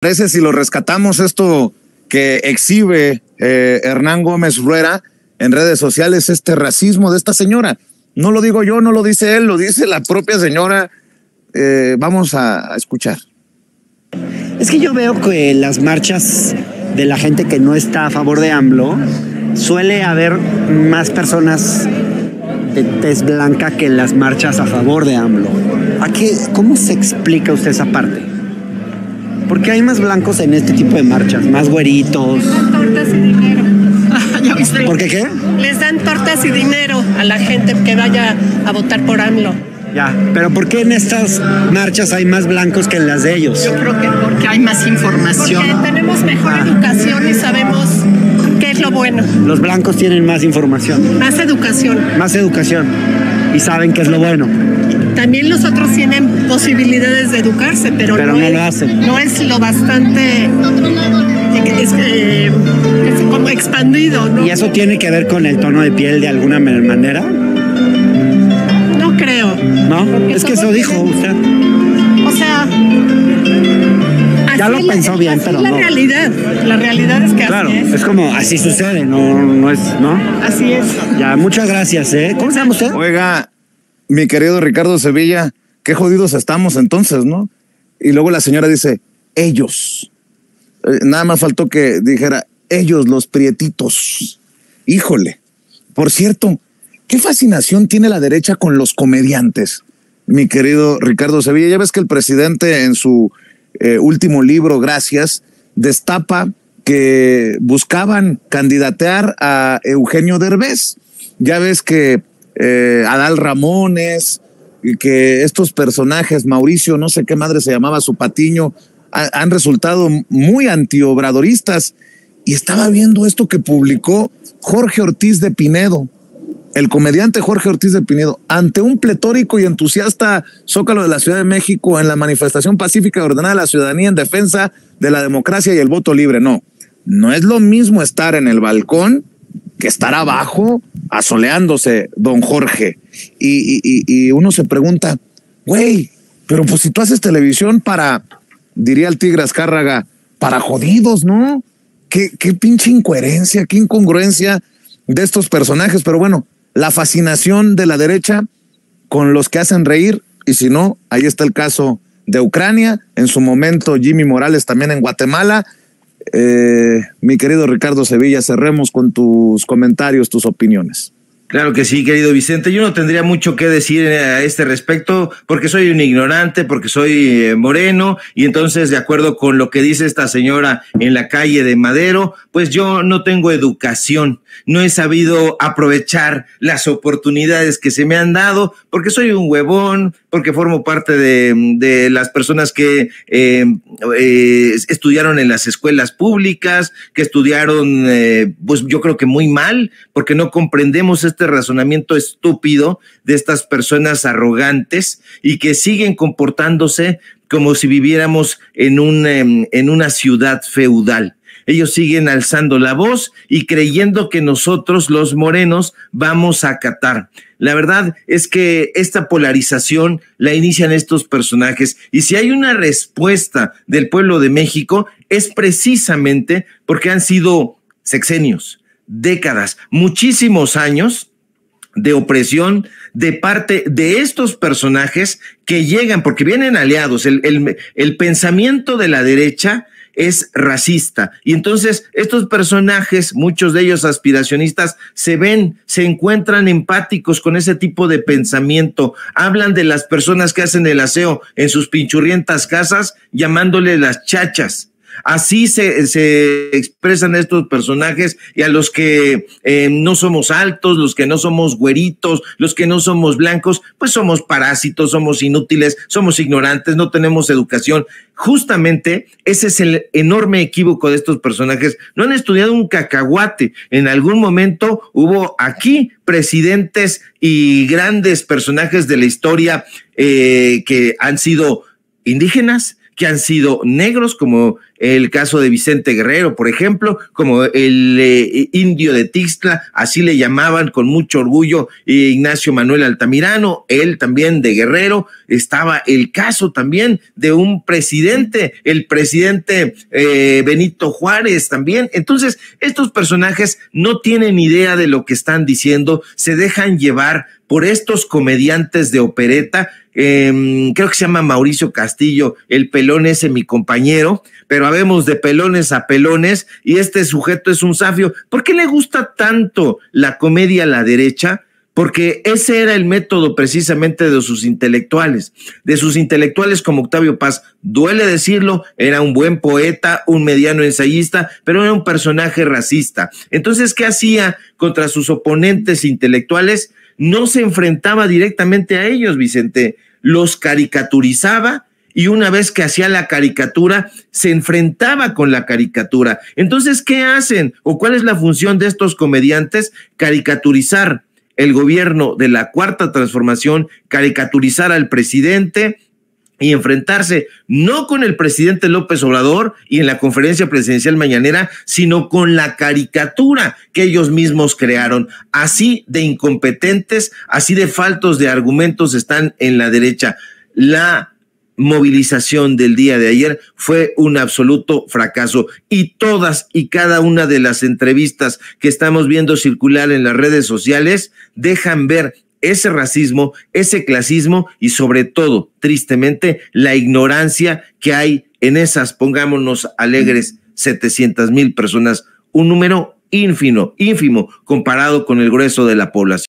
Parece si lo rescatamos esto que exhibe Hernán Gómez Rueda en redes sociales, este racismo de esta señora. No lo digo yo, no lo dice él, lo dice la propia señora. Vamos a escuchar. Es que yo veo que las marchas de la gente que no está a favor de AMLO suele haber más personas de tez blanca que en las marchas a favor de AMLO. ¿Cómo se explica usted esa parte? Porque hay más blancos en este tipo de marchas, más güeritos. Les dan tortas y dinero. ¿Ya viste? ¿Por qué? Les dan tortas y dinero a la gente que vaya a votar por AMLO. Ya, pero ¿por qué en estas marchas hay más blancos que en las de ellos? Yo creo que porque hay más información. Porque tenemos mejor educación y sabemos qué es lo bueno. Los blancos tienen más información. Más educación. Más educación. Y saben qué es lo bueno. También los otros tienen posibilidades de educarse, pero no lo hacen. No es lo bastante es como expandido, ¿no? ¿Y eso tiene que ver con el tono de piel de alguna manera? No creo. ¿No? Es que eso dijo usted. O sea, ya lo pensó bien, pero no. La realidad es que claro, así es como así sucede, no es, ¿no? Así es. Ya, muchas gracias, ¿eh? ¿Cómo se llama usted? Oiga, mi querido Ricardo Sevilla, qué jodidos estamos entonces, ¿no? Y luego la señora dice, ellos. Nada más faltó que dijera, ellos, los prietitos. Híjole. Por cierto, ¿qué fascinación tiene la derecha con los comediantes, mi querido Ricardo Sevilla? Ya ves que el presidente en su último libro, Gracias, destapa que buscaban candidatear a Eugenio Derbez. Ya ves que Adal Ramones, y que estos personajes, Mauricio, no sé qué madre se llamaba, su patiño, han resultado muy antiobradoristas. Y estaba viendo esto que publicó Jorge Ortiz de Pinedo, el comediante Jorge Ortiz de Pinedo, ante un pletórico y entusiasta Zócalo de la Ciudad de México en la manifestación pacífica y ordenada de la ciudadanía en defensa de la democracia y el voto libre. No es lo mismo estar en el balcón que estar abajo asoleándose, don Jorge. Y uno se pregunta, güey, pero pues si tú haces televisión para, diría el Tigre Azcárraga, para jodidos, ¿no? Qué pinche incoherencia, qué incongruencia de estos personajes. Pero bueno, la fascinación de la derecha con los que hacen reír, y si no, ahí está el caso de Ucrania, en su momento Jimmy Morales también en Guatemala. Mi querido Ricardo Sevilla, cerremos con tus comentarios, tus opiniones. Claro que sí, querido Vicente. Yo no tendría mucho que decir a este respecto porque soy un ignorante, porque soy moreno, y entonces, de acuerdo con lo que dice esta señora en la calle de Madero, pues yo no tengo educación, no he sabido aprovechar las oportunidades que se me han dado, porque soy un huevón, porque formo parte de las personas que estudiaron en las escuelas públicas, que estudiaron, pues yo creo que muy mal, porque no comprendemos este razonamiento estúpido de estas personas arrogantes y que siguen comportándose como si viviéramos en una ciudad feudal. Ellos siguen alzando la voz y creyendo que nosotros, los morenos, vamos a acatar. La verdad es que esta polarización la inician estos personajes, y si hay una respuesta del pueblo de México es precisamente porque han sido sexenios, décadas, muchísimos años de opresión de parte de estos personajes que llegan, porque vienen aliados. El pensamiento de la derecha es racista, y entonces estos personajes, muchos de ellos aspiracionistas, se encuentran empáticos con ese tipo de pensamiento. Hablan de las personas que hacen el aseo en sus pinchurrientas casas llamándole las chachas. Así se expresan estos personajes, y a los que no somos altos, los que no somos güeritos, los que no somos blancos, pues somos parásitos, somos inútiles, somos ignorantes, no tenemos educación. Justamente ese es el enorme equívoco de estos personajes. No han estudiado un cacahuate. En algún momento hubo aquí presidentes y grandes personajes de la historia que han sido indígenas, que han sido negros, como el caso de Vicente Guerrero, por ejemplo, como el indio de Tixtla, así le llamaban con mucho orgullo Ignacio Manuel Altamirano, él también de Guerrero. Estaba el caso también de un presidente, el presidente Benito Juárez también. Entonces, estos personajes no tienen idea de lo que están diciendo, se dejan llevar por estos comediantes de opereta. Creo que se llama Mauricio Castillo, el pelón ese, mi compañero, pero habemos de pelones a pelones, y este sujeto es un zafio. ¿Por qué le gusta tanto la comedia a la derecha? Porque ese era el método precisamente de sus intelectuales como Octavio Paz. Duele decirlo, era un buen poeta, un mediano ensayista, pero era un personaje racista. Entonces, ¿qué hacía contra sus oponentes intelectuales? No se enfrentaba directamente a ellos, Vicente, los caricaturizaba, y una vez que hacía la caricatura, se enfrentaba con la caricatura. Entonces, ¿qué hacen? ¿O cuál es la función de estos comediantes? Caricaturizar el gobierno de la Cuarta Transformación, caricaturizar al presidente y enfrentarse no con el presidente López Obrador y en la conferencia presidencial mañanera, sino con la caricatura que ellos mismos crearon. Así de incompetentes, así de faltos de argumentos están en la derecha. La movilización del día de ayer fue un absoluto fracaso, y todas y cada una de las entrevistas que estamos viendo circular en las redes sociales dejan ver ese racismo, ese clasismo y sobre todo, tristemente, la ignorancia que hay en esas, pongámonos alegres, 700,000 personas, un número ínfimo comparado con el grueso de la población.